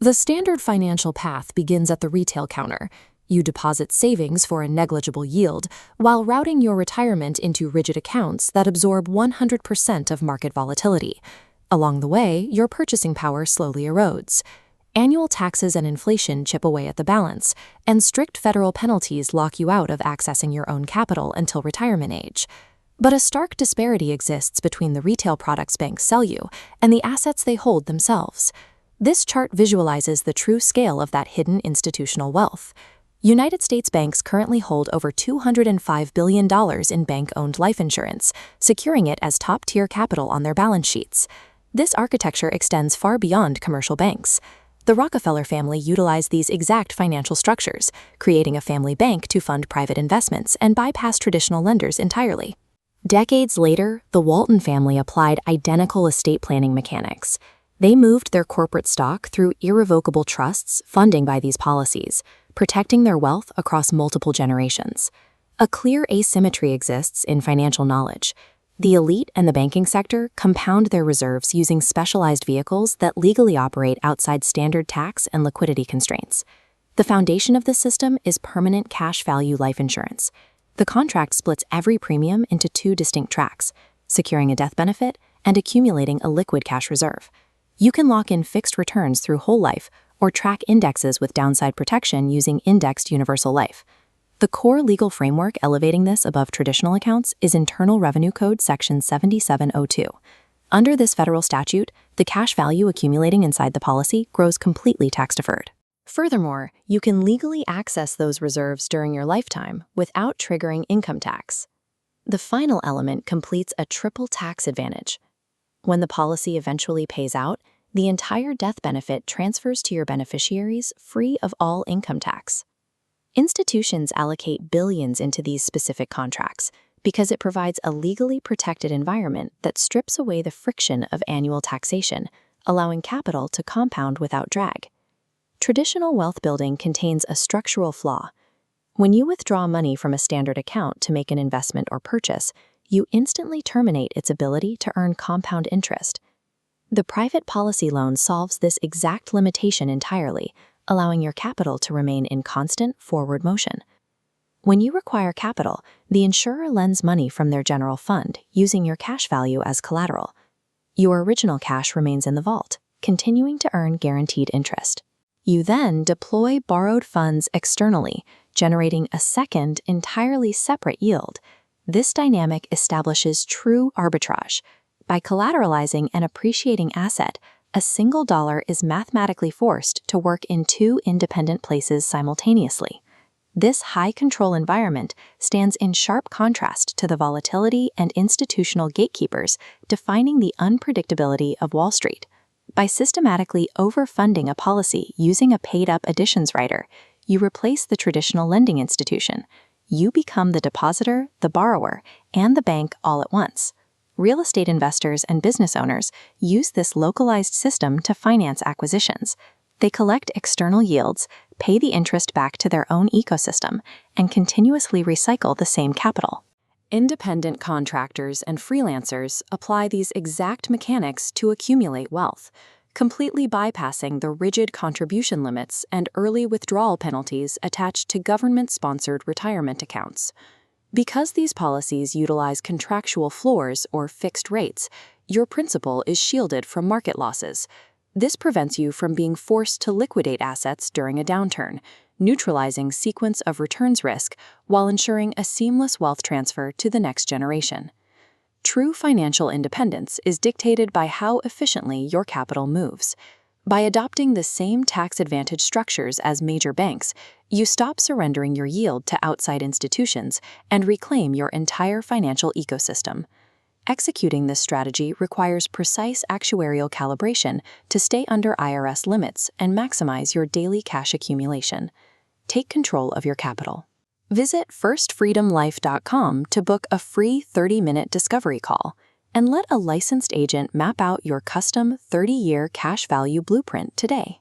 The standard financial path begins at the retail counter. You deposit savings for a negligible yield while routing your retirement into rigid accounts that absorb 100% of market volatility. Along the way, your purchasing power slowly erodes. Annual taxes and inflation chip away at the balance, and strict federal penalties lock you out of accessing your own capital until retirement age. But a stark disparity exists between the retail products banks sell you and the assets they hold themselves. This chart visualizes the true scale of that hidden institutional wealth. United States banks currently hold over $205 billion in bank-owned life insurance, securing it as top-tier capital on their balance sheets. This architecture extends far beyond commercial banks. The Rockefeller family utilized these exact financial structures, creating a family bank to fund private investments and bypass traditional lenders entirely. Decades later, the Walton family applied identical estate planning mechanics. They moved their corporate stock through irrevocable trusts, funding by these policies, protecting their wealth across multiple generations. A clear asymmetry exists in financial knowledge. The elite and the banking sector compound their reserves using specialized vehicles that legally operate outside standard tax and liquidity constraints. The foundation of this system is permanent cash value life insurance. The contract splits every premium into two distinct tracks, securing a death benefit and accumulating a liquid cash reserve. You can lock in fixed returns through whole life or track indexes with downside protection using indexed universal life. The core legal framework elevating this above traditional accounts is Internal Revenue Code Section 7702. Under this federal statute, the cash value accumulating inside the policy grows completely tax-deferred. Furthermore, you can legally access those reserves during your lifetime without triggering income tax. The final element completes a triple tax advantage. When the policy eventually pays out, the entire death benefit transfers to your beneficiaries free of all income tax. Institutions allocate billions into these specific contracts because it provides a legally protected environment that strips away the friction of annual taxation, allowing capital to compound without drag. Traditional wealth building contains a structural flaw. When you withdraw money from a standard account to make an investment or purchase, you instantly terminate its ability to earn compound interest. The private policy loan solves this exact limitation entirely, allowing your capital to remain in constant forward motion. When you require capital, the insurer lends money from their general fund, using your cash value as collateral. Your original cash remains in the vault, continuing to earn guaranteed interest. You then deploy borrowed funds externally, generating a second, entirely separate yield. This dynamic establishes true arbitrage. By collateralizing an appreciating asset, a single dollar is mathematically forced to work in two independent places simultaneously. This high-control environment stands in sharp contrast to the volatility and institutional gatekeepers defining the unpredictability of Wall Street. By systematically overfunding a policy using a paid-up additions rider, you replace the traditional lending institution. You become the depositor, the borrower, and the bank all at once. Real estate investors and business owners use this localized system to finance acquisitions. They collect external yields, pay the interest back to their own ecosystem, and continuously recycle the same capital. Independent contractors and freelancers apply these exact mechanics to accumulate wealth, completely bypassing the rigid contribution limits and early withdrawal penalties attached to government-sponsored retirement accounts. Because these policies utilize contractual floors or fixed rates, your principal is shielded from market losses. This prevents you from being forced to liquidate assets during a downturn, neutralizing sequence of returns risk while ensuring a seamless wealth transfer to the next generation. True financial independence is dictated by how efficiently your capital moves. By adopting the same tax advantage structures as major banks, you stop surrendering your yield to outside institutions and reclaim your entire financial ecosystem. Executing this strategy requires precise actuarial calibration to stay under IRS limits and maximize your daily cash accumulation. Take control of your capital. Visit firstfreedomlife.com to book a free 30-minute discovery call and let a licensed agent map out your custom 30-year cash value blueprint today.